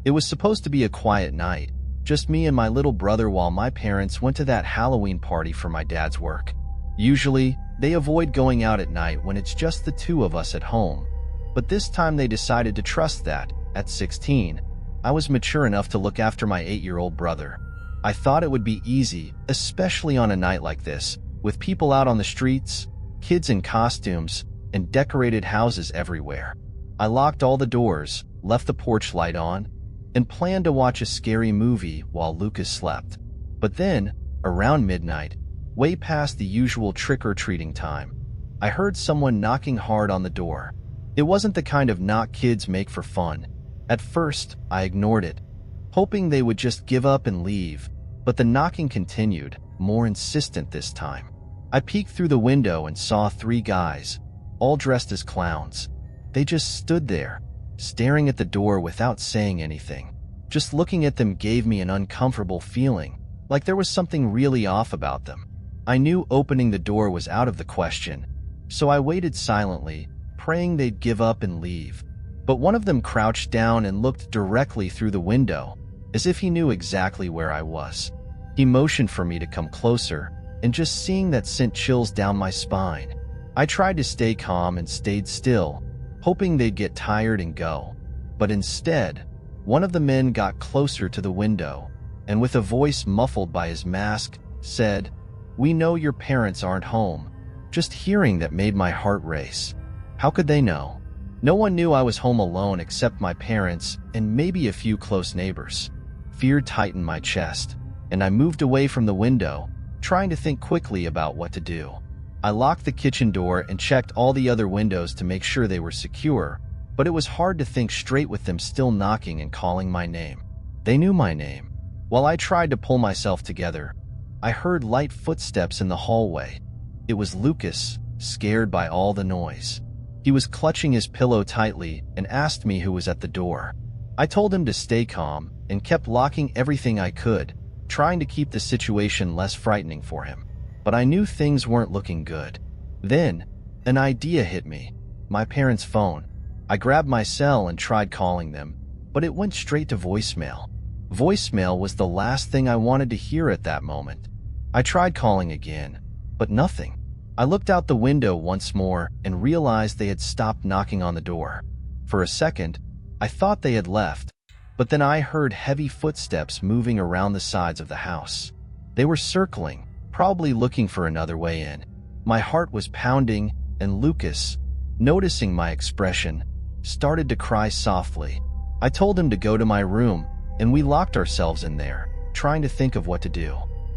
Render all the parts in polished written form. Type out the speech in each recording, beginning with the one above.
It was supposed to be a quiet night, just me and my little brother while my parents went to that Halloween party for my dad's work. Usually, they avoid going out at night when it's just the two of us at home. But this time they decided to trust that, at 16, I was mature enough to look after my 8-year-old brother. I thought it would be easy, especially on a night like this, with people out on the streets, kids in costumes, and decorated houses everywhere. I locked all the doors, left the porch light on, and planned to watch a scary movie while Lucas slept. But then, around midnight, way past the usual trick-or-treating time, I heard someone knocking hard on the door. It wasn't the kind of knock kids make for fun. At first, I ignored it, hoping they would just give up and leave, but the knocking continued, more insistent this time. I peeked through the window and saw 3 guys, all dressed as clowns. They just stood there, staring at the door without saying anything. Just looking at them gave me an uncomfortable feeling, like there was something really off about them. I knew opening the door was out of the question, so I waited silently, praying they'd give up and leave. But one of them crouched down and looked directly through the window, as if he knew exactly where I was. He motioned for me to come closer, and just seeing that sent chills down my spine. I tried to stay calm and stayed still, hoping they'd get tired and go. But instead, one of the men got closer to the window, and with a voice muffled by his mask, said, "We know your parents aren't home." Just hearing that made my heart race. How could they know? No one knew I was home alone except my parents and maybe a few close neighbors. Fear tightened my chest, and I moved away from the window, trying to think quickly about what to do. I locked the kitchen door and checked all the other windows to make sure they were secure, but it was hard to think straight with them still knocking and calling my name. They knew my name. While I tried to pull myself together, I heard light footsteps in the hallway. It was Lucas, scared by all the noise. He was clutching his pillow tightly and asked me who was at the door. I told him to stay calm and kept locking everything I could, trying to keep the situation less frightening for him. But I knew things weren't looking good. Then, an idea hit me. My parents' phone. I grabbed my cell and tried calling them, but it went straight to voicemail. Voicemail was the last thing I wanted to hear at that moment. I tried calling again, but nothing. I looked out the window once more and realized they had stopped knocking on the door. For a second, I thought they had left, but then I heard heavy footsteps moving around the sides of the house. They were circling, probably looking for another way in. My heart was pounding, and Lucas, noticing my expression, started to cry softly. I told him to go to my room, and we locked ourselves in there, trying to think of what to do.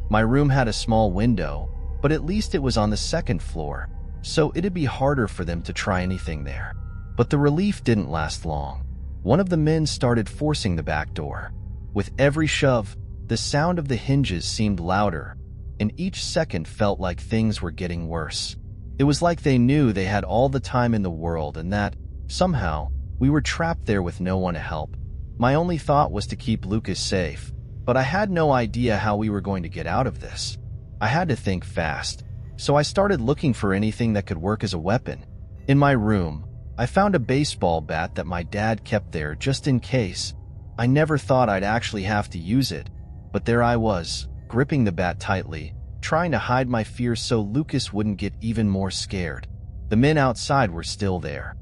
My room had a small window, but at least it was on the 2nd floor, so it'd be harder for them to try anything there. But the relief didn't last long. One of the men started forcing the back door. With every shove, the sound of the hinges seemed louder, and each second felt like things were getting worse. It was like they knew they had all the time in the world and that, somehow, we were trapped there with no one to help. My only thought was to keep Lucas safe, but I had no idea how we were going to get out of this. I had to think fast, so I started looking for anything that could work as a weapon. In my room, I found a baseball bat that my dad kept there just in case. I never thought I'd actually have to use it, but there I was, gripping the bat tightly, trying to hide my fear so Lucas wouldn't get even more scared. The men outside were still there,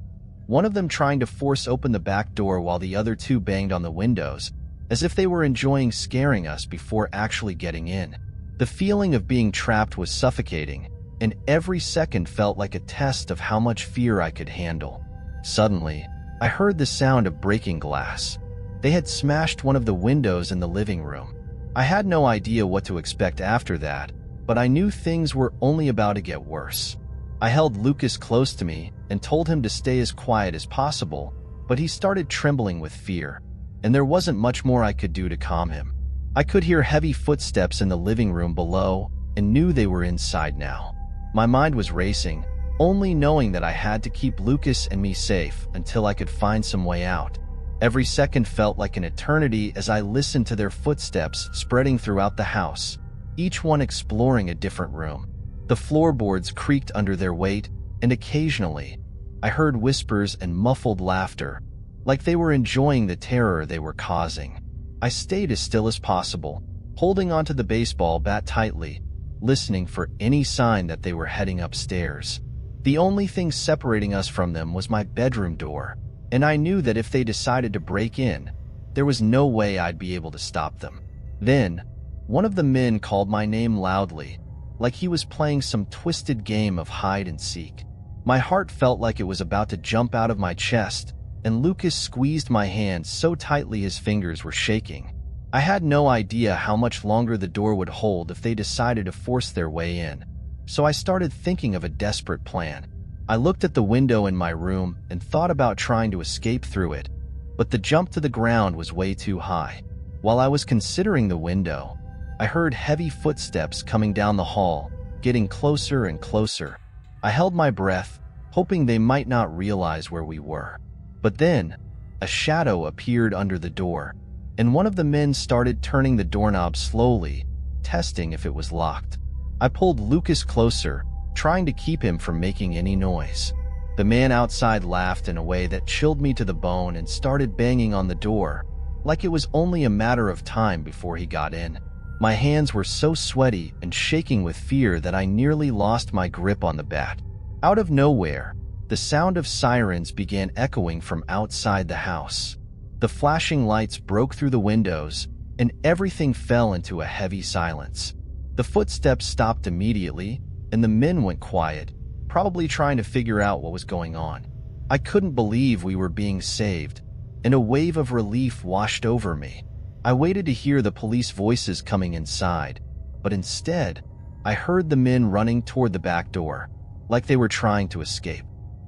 one of them trying to force open the back door while the other 2 banged on the windows, as if they were enjoying scaring us before actually getting in. The feeling of being trapped was suffocating, and every second felt like a test of how much fear I could handle. Suddenly, I heard the sound of breaking glass. They had smashed one of the windows in the living room. I had no idea what to expect after that, but I knew things were only about to get worse. I held Lucas close to me and told him to stay as quiet as possible, but he started trembling with fear, and there wasn't much more I could do to calm him. I could hear heavy footsteps in the living room below and knew they were inside now. My mind was racing, only knowing that I had to keep Lucas and me safe until I could find some way out. Every second felt like an eternity as I listened to their footsteps spreading throughout the house, each one exploring a different room. The floorboards creaked under their weight, and occasionally, I heard whispers and muffled laughter, like they were enjoying the terror they were causing. I stayed as still as possible, holding onto the baseball bat tightly, listening for any sign that they were heading upstairs. The only thing separating us from them was my bedroom door, and I knew that if they decided to break in, there was no way I'd be able to stop them. Then, one of the men called my name loudly, like he was playing some twisted game of hide and seek. My heart felt like it was about to jump out of my chest, and Lucas squeezed my hand so tightly his fingers were shaking. I had no idea how much longer the door would hold if they decided to force their way in, so I started thinking of a desperate plan. I looked at the window in my room and thought about trying to escape through it, but the jump to the ground was way too high. While I was considering the window, I heard heavy footsteps coming down the hall, getting closer and closer. I held my breath, hoping they might not realize where we were. But then, a shadow appeared under the door, and one of the men started turning the doorknob slowly, testing if it was locked. I pulled Lucas closer, trying to keep him from making any noise. The man outside laughed in a way that chilled me to the bone and started banging on the door, like it was only a matter of time before he got in. My hands were so sweaty and shaking with fear that I nearly lost my grip on the bat. Out of nowhere, the sound of sirens began echoing from outside the house. The flashing lights broke through the windows, and everything fell into a heavy silence. The footsteps stopped immediately, and the men went quiet, probably trying to figure out what was going on. I couldn't believe we were being saved, and a wave of relief washed over me. I waited to hear the police voices coming inside, but instead, I heard the men running toward the back door, like they were trying to escape.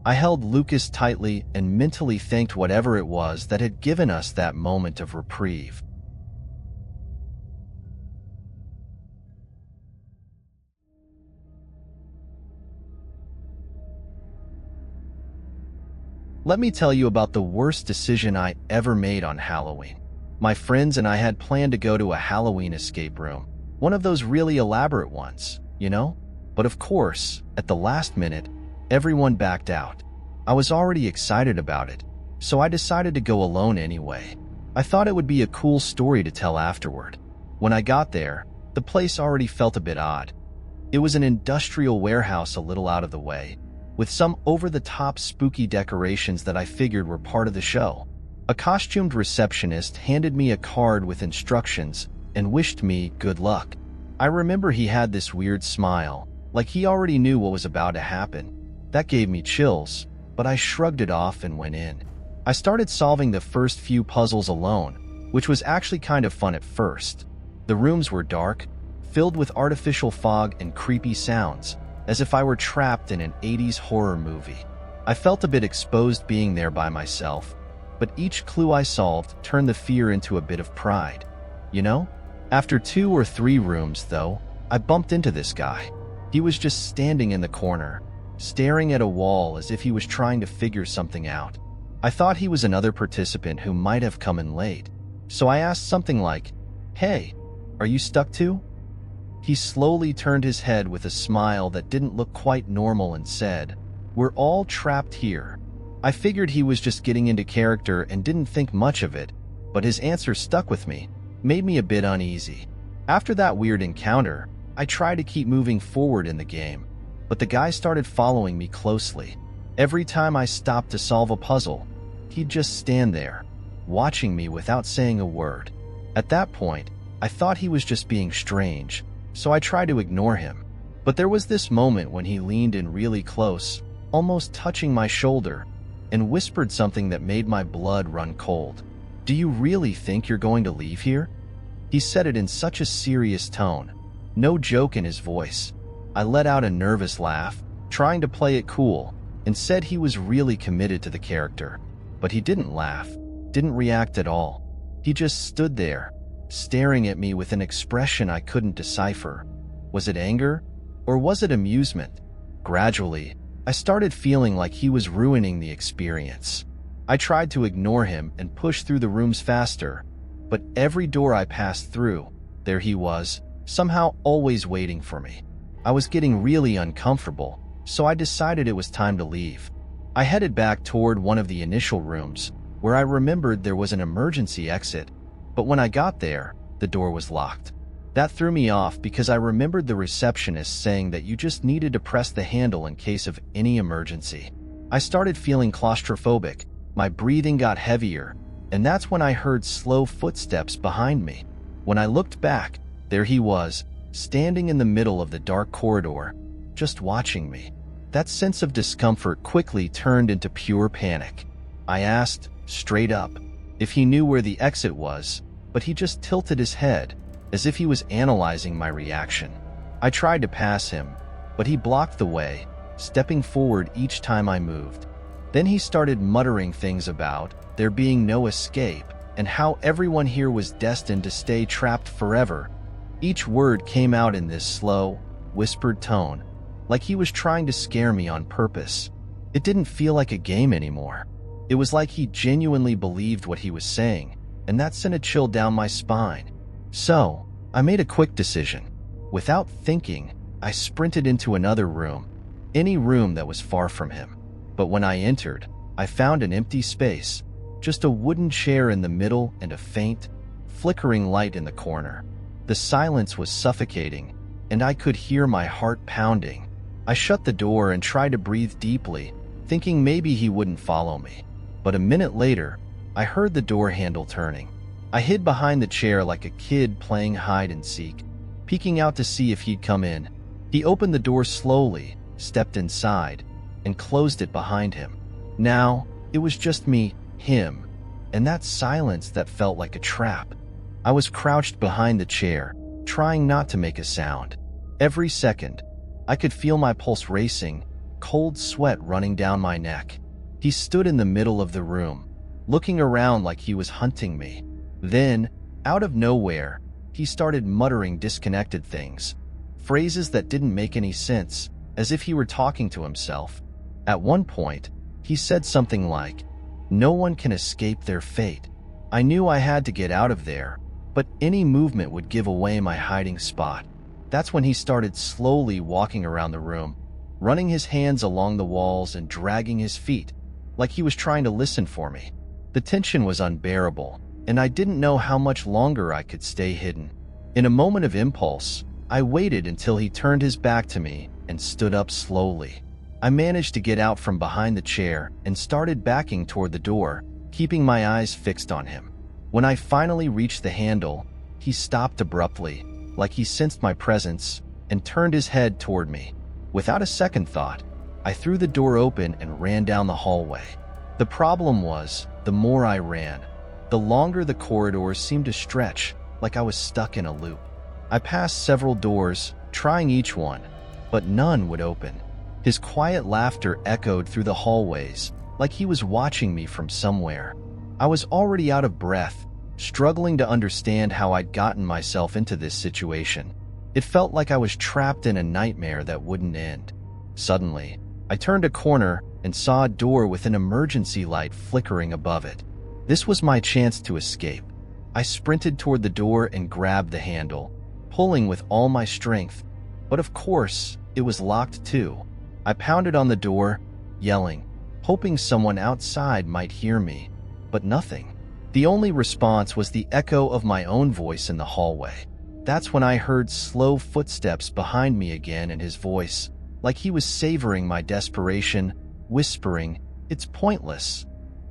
I held Lucas tightly and mentally thanked whatever it was that had given us that moment of reprieve. Let me tell you about the worst decision I ever made on Halloween. My friends and I had planned to go to a Halloween escape room, one of those really elaborate ones, you know? But of course, at the last minute, everyone backed out. I was already excited about it, so I decided to go alone anyway. I thought it would be a cool story to tell afterward. When I got there, the place already felt a bit odd. It was an industrial warehouse a little out of the way, with some over-the-top spooky decorations that I figured were part of the show. A costumed receptionist handed me a card with instructions and wished me good luck. I remember he had this weird smile, like he already knew what was about to happen. That gave me chills, but I shrugged it off and went in. I started solving the first few puzzles alone, which was actually kind of fun at first. The rooms were dark, filled with artificial fog and creepy sounds, as if I were trapped in an 80s horror movie. I felt a bit exposed being there by myself, but each clue I solved turned the fear into a bit of pride. You know? After 2 or 3 rooms, though, I bumped into this guy. He was just standing in the corner, staring at a wall as if he was trying to figure something out. I thought he was another participant who might have come in late, so I asked something like, "Hey, are you stuck too?" He slowly turned his head with a smile that didn't look quite normal and said, "We're all trapped here." I figured he was just getting into character and didn't think much of it, but his answer stuck with me, made me a bit uneasy. After that weird encounter, I tried to keep moving forward in the game, but the guy started following me closely. Every time I stopped to solve a puzzle, he'd just stand there, watching me without saying a word. At that point, I thought he was just being strange, so I tried to ignore him. But there was this moment when he leaned in really close, almost touching my shoulder, and whispered something that made my blood run cold. "Do you really think you're going to leave here?" He said it in such a serious tone, no joke in his voice. I let out a nervous laugh, trying to play it cool, and said he was really committed to the character. But he didn't laugh, didn't react at all. He just stood there, staring at me with an expression I couldn't decipher. Was it anger? Or was it amusement? Gradually, I started feeling like he was ruining the experience. I tried to ignore him and push through the rooms faster, but every door I passed through, there he was, somehow always waiting for me. I was getting really uncomfortable, so I decided it was time to leave. I headed back toward one of the initial rooms, where I remembered there was an emergency exit, but when I got there, the door was locked. That threw me off because I remembered the receptionist saying that you just needed to press the handle in case of any emergency. I started feeling claustrophobic, my breathing got heavier, and that's when I heard slow footsteps behind me. When I looked back, there he was, standing in the middle of the dark corridor, just watching me. That sense of discomfort quickly turned into pure panic. I asked, straight up, if he knew where the exit was, but he just tilted his head, as if he was analyzing my reaction. I tried to pass him, but he blocked the way, stepping forward each time I moved. Then he started muttering things about there being no escape and how everyone here was destined to stay trapped forever. Each word came out in this slow, whispered tone, like he was trying to scare me on purpose. It didn't feel like a game anymore. It was like he genuinely believed what he was saying, and that sent a chill down my spine. So, I made a quick decision. Without thinking, I sprinted into another room, any room that was far from him. But when I entered, I found an empty space, just a wooden chair in the middle and a faint, flickering light in the corner. The silence was suffocating, and I could hear my heart pounding. I shut the door and tried to breathe deeply, thinking maybe he wouldn't follow me. But a minute later, I heard the door handle turning. I hid behind the chair like a kid playing hide and seek, peeking out to see if he'd come in. He opened the door slowly, stepped inside, and closed it behind him. Now, it was just me, him, and that silence that felt like a trap. I was crouched behind the chair, trying not to make a sound. Every second, I could feel my pulse racing, cold sweat running down my neck. He stood in the middle of the room, looking around like he was hunting me. Then, out of nowhere, he started muttering disconnected things, phrases that didn't make any sense, as if he were talking to himself. At one point, he said something like, "No one can escape their fate." I knew I had to get out of there, but any movement would give away my hiding spot. That's when he started slowly walking around the room, running his hands along the walls and dragging his feet, like he was trying to listen for me. The tension was unbearable, and I didn't know how much longer I could stay hidden. In a moment of impulse, I waited until he turned his back to me and stood up slowly. I managed to get out from behind the chair and started backing toward the door, keeping my eyes fixed on him. When I finally reached the handle, he stopped abruptly, like he sensed my presence, and turned his head toward me. Without a second thought, I threw the door open and ran down the hallway. The problem was, the more I ran, the longer the corridors seemed to stretch, like I was stuck in a loop. I passed several doors, trying each one, but none would open. His quiet laughter echoed through the hallways, like he was watching me from somewhere. I was already out of breath, struggling to understand how I'd gotten myself into this situation. It felt like I was trapped in a nightmare that wouldn't end. Suddenly, I turned a corner and saw a door with an emergency light flickering above it. This was my chance to escape. I sprinted toward the door and grabbed the handle, pulling with all my strength. But of course, it was locked too. I pounded on the door, yelling, hoping someone outside might hear me, but nothing. The only response was the echo of my own voice in the hallway. That's when I heard slow footsteps behind me again, and his voice, like he was savoring my desperation, whispering, "It's pointless.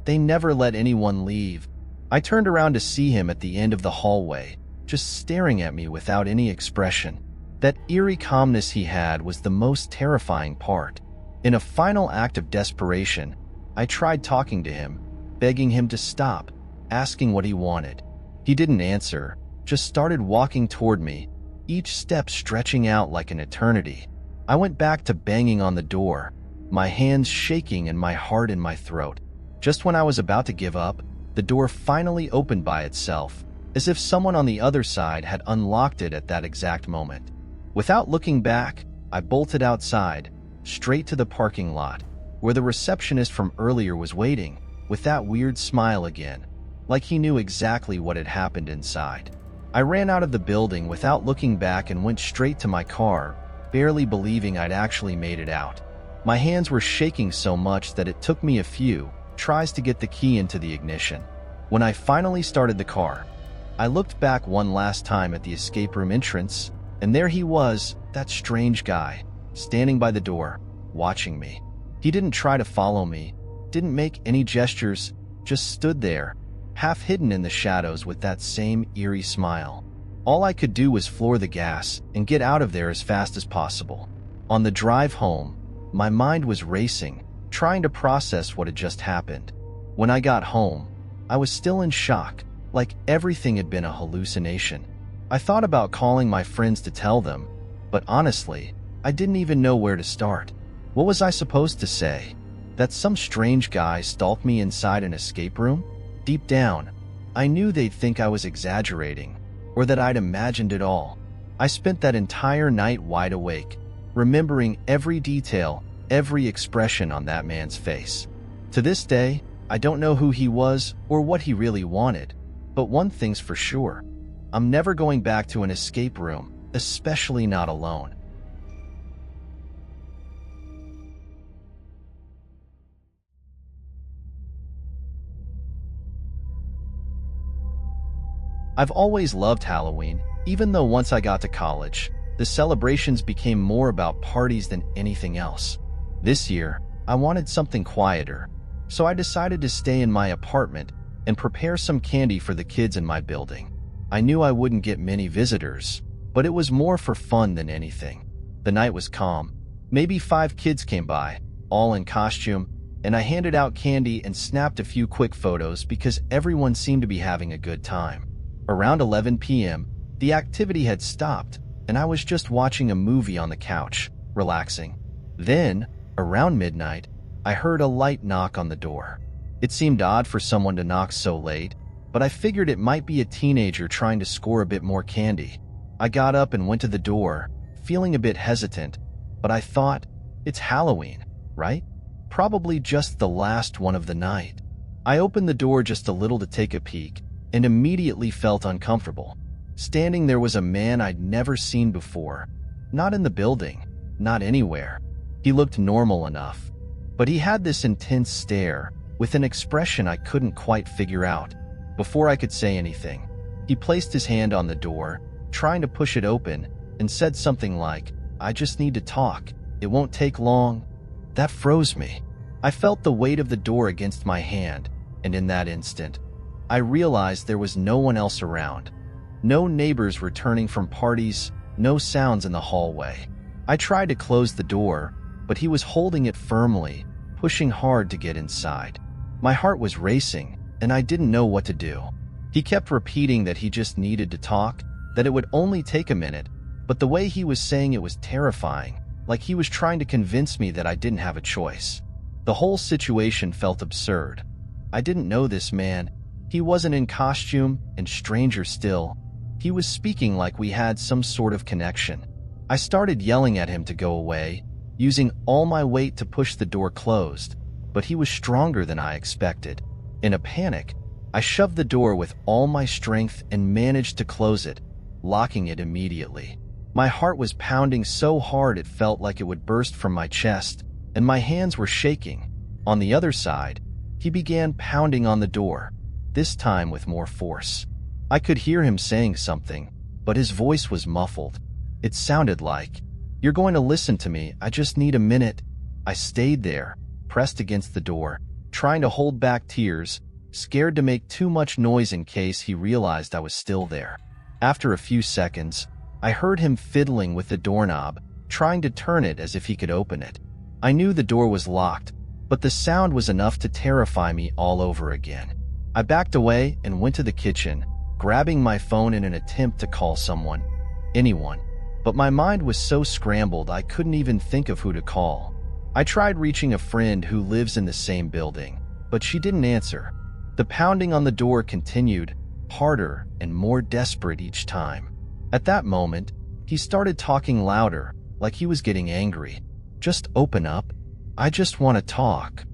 They never let anyone leave." I turned around to see him at the end of the hallway, just staring at me without any expression. That eerie calmness he had was the most terrifying part. In a final act of desperation, I tried talking to him, begging him to stop, asking what he wanted. He didn't answer, just started walking toward me, each step stretching out like an eternity. I went back to banging on the door, my hands shaking and my heart in my throat. Just when I was about to give up, the door finally opened by itself, as if someone on the other side had unlocked it at that exact moment. Without looking back, I bolted outside, straight to the parking lot, where the receptionist from earlier was waiting, with that weird smile again, like he knew exactly what had happened inside. I ran out of the building without looking back and went straight to my car, barely believing I'd actually made it out. My hands were shaking so much that it took me a few, tries to get the key into the ignition. When I finally started the car, I looked back one last time at the escape room entrance, and there he was, that strange guy, standing by the door, watching me. He didn't try to follow me, didn't make any gestures, just stood there, half hidden in the shadows with that same eerie smile. All I could do was floor the gas and get out of there as fast as possible. On the drive home, my mind was racing, trying to process what had just happened. When I got home, I was still in shock, like everything had been a hallucination. I thought about calling my friends to tell them, but honestly, I didn't even know where to start. What was I supposed to say? That some strange guy stalked me inside an escape room? Deep down, I knew they'd think I was exaggerating, or that I'd imagined it all. I spent that entire night wide awake, remembering every detail, every expression on that man's face. To this day, I don't know who he was or what he really wanted, but one thing's for sure. I'm never going back to an escape room, especially not alone. I've always loved Halloween, even though once I got to college, the celebrations became more about parties than anything else. This year, I wanted something quieter, so I decided to stay in my apartment and prepare some candy for the kids in my building. I knew I wouldn't get many visitors, but it was more for fun than anything. The night was calm. Maybe 5 kids came by, all in costume, and I handed out candy and snapped a few quick photos because everyone seemed to be having a good time. Around 11 p.m., the activity had stopped, and I was just watching a movie on the couch, relaxing. Then, around midnight, I heard a light knock on the door. It seemed odd for someone to knock so late, but I figured it might be a teenager trying to score a bit more candy. I got up and went to the door, feeling a bit hesitant, but I thought, it's Halloween, right? Probably just the last one of the night. I opened the door just a little to take a peek, and immediately felt uncomfortable. Standing there was a man I'd never seen before. Not in the building, not anywhere. He looked normal enough, but he had this intense stare, with an expression I couldn't quite figure out. Before I could say anything, he placed his hand on the door, trying to push it open, and said something like, "I just need to talk. It won't take long." That froze me. I felt the weight of the door against my hand, and in that instant, I realized there was no one else around. No neighbors returning from parties, no sounds in the hallway. I tried to close the door, but he was holding it firmly, pushing hard to get inside. My heart was racing, and I didn't know what to do. He kept repeating that he just needed to talk, that it would only take a minute, but the way he was saying it was terrifying, like he was trying to convince me that I didn't have a choice. The whole situation felt absurd. I didn't know this man. He wasn't in costume, and stranger still, he was speaking like we had some sort of connection. I started yelling at him to go away, using all my weight to push the door closed, but he was stronger than I expected. In a panic, I shoved the door with all my strength and managed to close it, locking it immediately. My heart was pounding so hard it felt like it would burst from my chest, and my hands were shaking. On the other side, he began pounding on the door, this time with more force. I could hear him saying something, but his voice was muffled. It sounded like, "You're going to listen to me, I just need a minute." I stayed there, pressed against the door, trying to hold back tears, scared to make too much noise in case he realized I was still there. After a few seconds, I heard him fiddling with the doorknob, trying to turn it as if he could open it. I knew the door was locked, but the sound was enough to terrify me all over again. I backed away and went to the kitchen, grabbing my phone in an attempt to call someone, anyone. But my mind was so scrambled I couldn't even think of who to call. I tried reaching a friend who lives in the same building, but she didn't answer. The pounding on the door continued, harder and more desperate each time. At that moment, he started talking louder, like he was getting angry. "Just open up. I just want to talk."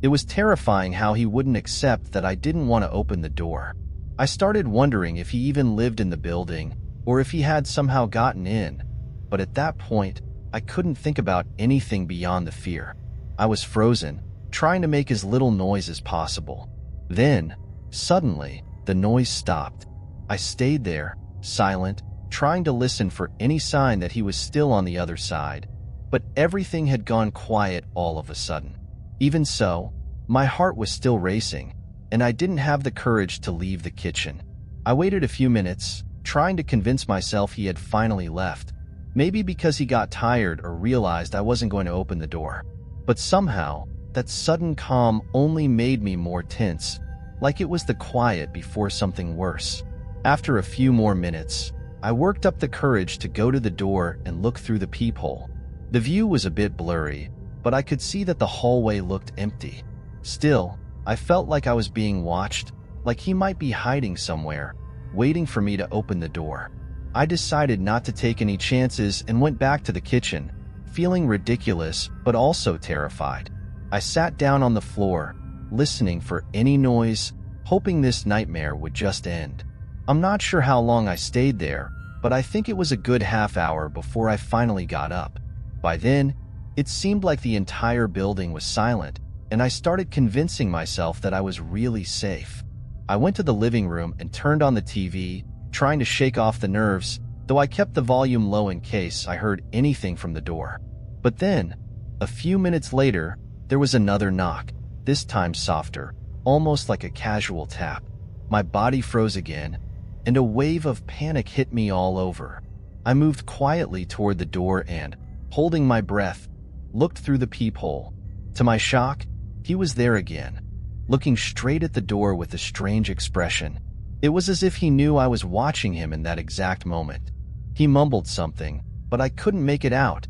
It was terrifying how he wouldn't accept that I didn't want to open the door. I started wondering if he even lived in the building, or if he had somehow gotten in, but at that point, I couldn't think about anything beyond the fear. I was frozen, trying to make as little noise as possible. Then, suddenly, the noise stopped. I stayed there, silent, trying to listen for any sign that he was still on the other side. But everything had gone quiet all of a sudden. Even so, my heart was still racing, and I didn't have the courage to leave the kitchen. I waited a few minutes, trying to convince myself he had finally left, maybe because he got tired or realized I wasn't going to open the door. But somehow, that sudden calm only made me more tense, like it was the quiet before something worse. After a few more minutes, I worked up the courage to go to the door and look through the peephole. The view was a bit blurry, but I could see that the hallway looked empty. Still, I felt like I was being watched, like he might be hiding somewhere, waiting for me to open the door. I decided not to take any chances and went back to the kitchen, feeling ridiculous but also terrified. I sat down on the floor, listening for any noise, hoping this nightmare would just end. I'm not sure how long I stayed there, but I think it was a good half hour before I finally got up. By then, it seemed like the entire building was silent, and I started convincing myself that I was really safe. I went to the living room and turned on the TV, trying to shake off the nerves, though I kept the volume low in case I heard anything from the door. But then, a few minutes later, there was another knock, this time softer, almost like a casual tap. My body froze again, and a wave of panic hit me all over. I moved quietly toward the door and, holding my breath, looked through the peephole. To my shock, he was there again, looking straight at the door with a strange expression. It was as if he knew I was watching him in that exact moment. He mumbled something, but I couldn't make it out.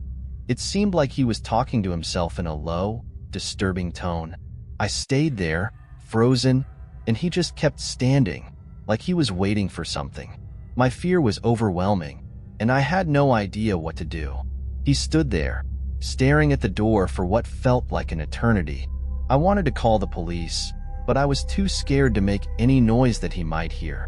It seemed like he was talking to himself in a low, disturbing tone. I stayed there, frozen, and he just kept standing, like he was waiting for something. My fear was overwhelming, and I had no idea what to do. He stood there, staring at the door for what felt like an eternity. I wanted to call the police, but I was too scared to make any noise that he might hear.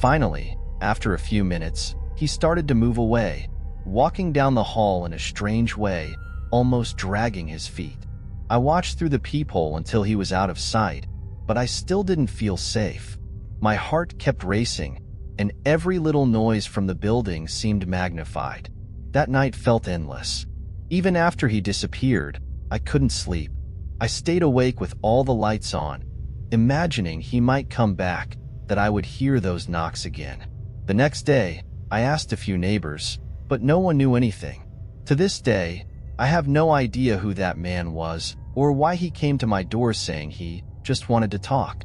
Finally, after a few minutes, he started to move away, walking down the hall in a strange way, almost dragging his feet. I watched through the peephole until he was out of sight, but I still didn't feel safe. My heart kept racing, and every little noise from the building seemed magnified. That night felt endless. Even after he disappeared, I couldn't sleep. I stayed awake with all the lights on, imagining he might come back, that I would hear those knocks again. The next day, I asked a few neighbors, but no one knew anything. To this day, I have no idea who that man was or why he came to my door saying he just wanted to talk.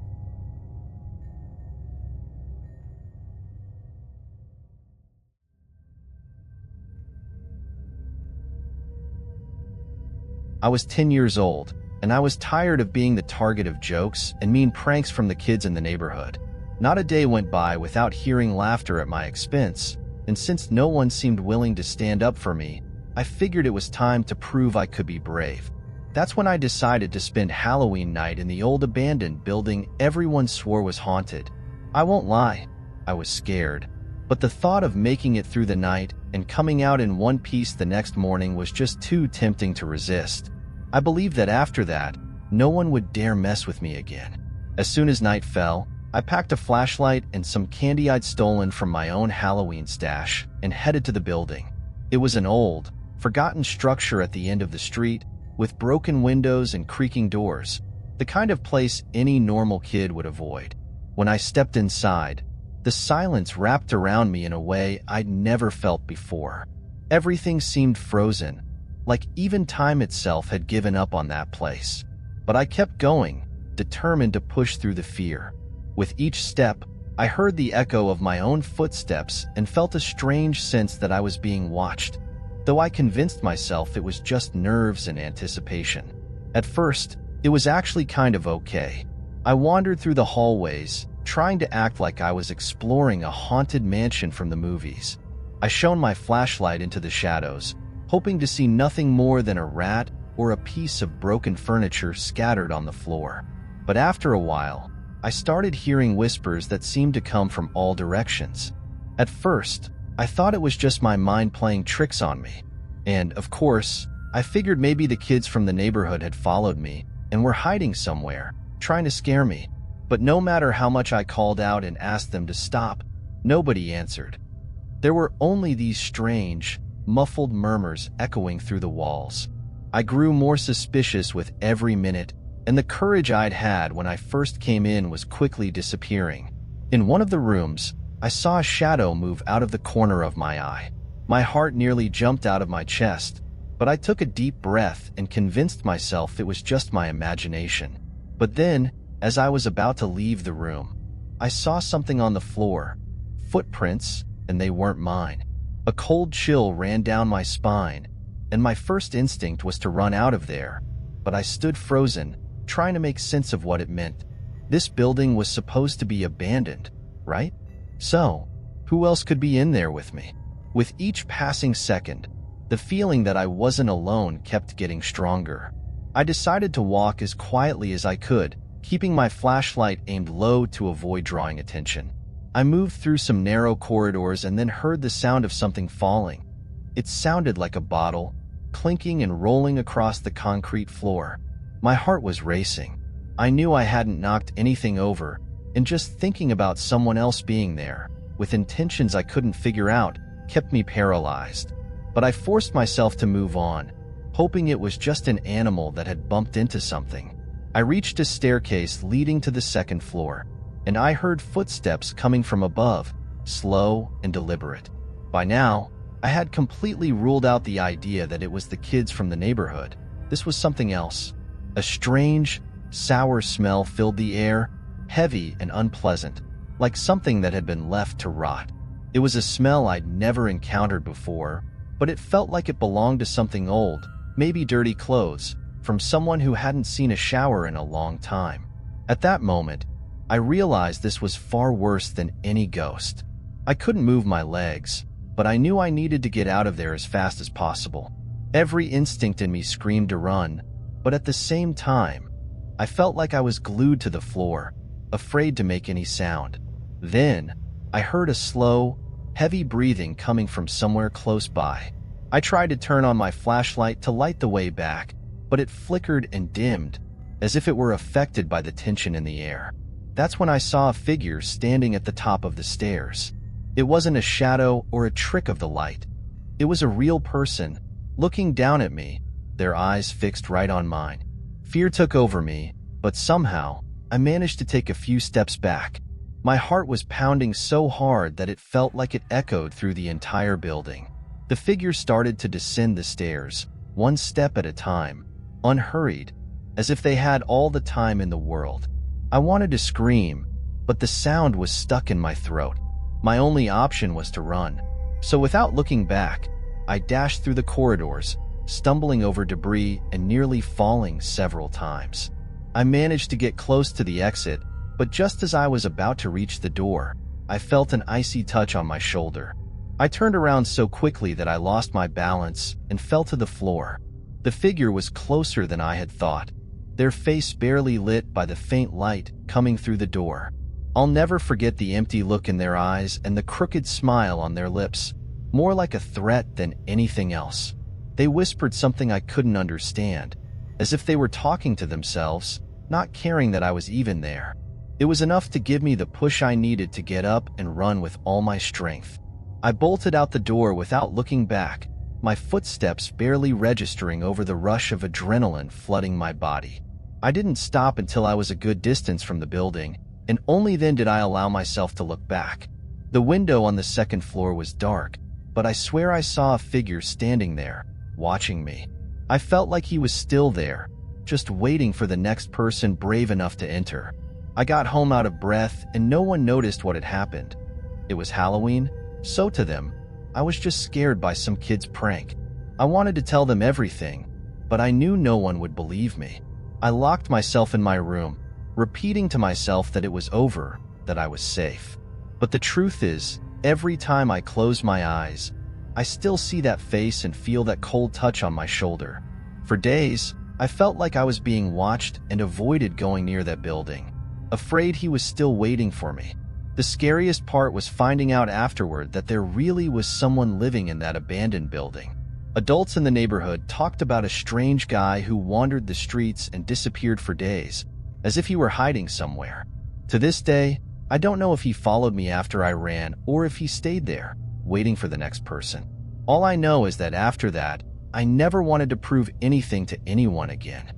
I was 10 years old, and I was tired of being the target of jokes and mean pranks from the kids in the neighborhood. Not a day went by without hearing laughter at my expense, and since no one seemed willing to stand up for me, I figured it was time to prove I could be brave. That's when I decided to spend Halloween night in the old abandoned building everyone swore was haunted. I won't lie, I was scared, but the thought of making it through the night and coming out in one piece the next morning was just too tempting to resist. I believed that after that, no one would dare mess with me again. As soon as night fell, I packed a flashlight and some candy I'd stolen from my own Halloween stash and headed to the building. It was an old, forgotten structure at the end of the street, with broken windows and creaking doors, the kind of place any normal kid would avoid. When I stepped inside, the silence wrapped around me in a way I'd never felt before. Everything seemed frozen, like even time itself had given up on that place. But I kept going, determined to push through the fear. With each step, I heard the echo of my own footsteps and felt a strange sense that I was being watched, though I convinced myself it was just nerves and anticipation. At first, it was actually kind of okay. I wandered through the hallways, trying to act like I was exploring a haunted mansion from the movies. I shone my flashlight into the shadows, hoping to see nothing more than a rat or a piece of broken furniture scattered on the floor. But after a while, I started hearing whispers that seemed to come from all directions. At first, I thought it was just my mind playing tricks on me. And, of course, I figured maybe the kids from the neighborhood had followed me, and were hiding somewhere, trying to scare me. But no matter how much I called out and asked them to stop, nobody answered. There were only these strange, muffled murmurs echoing through the walls. I grew more suspicious with every minute, and the courage I'd had when I first came in was quickly disappearing. In one of the rooms, I saw a shadow move out of the corner of my eye. My heart nearly jumped out of my chest, but I took a deep breath and convinced myself it was just my imagination. But then, as I was about to leave the room, I saw something on the floor. Footprints, and they weren't mine. A cold chill ran down my spine, and my first instinct was to run out of there, but I stood frozen, trying to make sense of what it meant. This building was supposed to be abandoned, right? So, who else could be in there with me? With each passing second, the feeling that I wasn't alone kept getting stronger. I decided to walk as quietly as I could, keeping my flashlight aimed low to avoid drawing attention. I moved through some narrow corridors and then heard the sound of something falling. It sounded like a bottle, clinking and rolling across the concrete floor. My heart was racing. I knew I hadn't knocked anything over, and just thinking about someone else being there, with intentions I couldn't figure out, kept me paralyzed. But I forced myself to move on, hoping it was just an animal that had bumped into something. I reached a staircase leading to the second floor, and I heard footsteps coming from above, slow and deliberate. By now, I had completely ruled out the idea that it was the kids from the neighborhood. This was something else. A strange, sour smell filled the air, heavy and unpleasant, like something that had been left to rot. It was a smell I'd never encountered before, but it felt like it belonged to something old, maybe dirty clothes, from someone who hadn't seen a shower in a long time. At that moment, I realized this was far worse than any ghost. I couldn't move my legs, but I knew I needed to get out of there as fast as possible. Every instinct in me screamed to run, but at the same time, I felt like I was glued to the floor, afraid to make any sound. Then, I heard a slow, heavy breathing coming from somewhere close by. I tried to turn on my flashlight to light the way back, but it flickered and dimmed, as if it were affected by the tension in the air. That's when I saw a figure standing at the top of the stairs. It wasn't a shadow or a trick of the light. It was a real person, looking down at me, their eyes fixed right on mine. Fear took over me, but somehow, I managed to take a few steps back. My heart was pounding so hard that it felt like it echoed through the entire building. The figure started to descend the stairs, one step at a time, unhurried, as if they had all the time in the world. I wanted to scream, but the sound was stuck in my throat. My only option was to run. So without looking back, I dashed through the corridors, stumbling over debris and nearly falling several times. I managed to get close to the exit, but just as I was about to reach the door, I felt an icy touch on my shoulder. I turned around so quickly that I lost my balance and fell to the floor. The figure was closer than I had thought, their face barely lit by the faint light coming through the door. I'll never forget the empty look in their eyes and the crooked smile on their lips, more like a threat than anything else. They whispered something I couldn't understand, as if they were talking to themselves, not caring that I was even there. It was enough to give me the push I needed to get up and run with all my strength. I bolted out the door without looking back, my footsteps barely registering over the rush of adrenaline flooding my body. I didn't stop until I was a good distance from the building, and only then did I allow myself to look back. The window on the second floor was dark, but I swear I saw a figure standing there, watching me. I felt like he was still there, just waiting for the next person brave enough to enter. I got home out of breath, and no one noticed what had happened. It was Halloween, so to them, I was just scared by some kid's prank. I wanted to tell them everything, but I knew no one would believe me. I locked myself in my room, repeating to myself that it was over, that I was safe. But the truth is, every time I close my eyes, I still see that face and feel that cold touch on my shoulder. For days, I felt like I was being watched and avoided going near that building, afraid he was still waiting for me. The scariest part was finding out afterward that there really was someone living in that abandoned building. Adults in the neighborhood talked about a strange guy who wandered the streets and disappeared for days, as if he were hiding somewhere. To this day, I don't know if he followed me after I ran or if he stayed there, waiting for the next person. All I know is that after that, I never wanted to prove anything to anyone again.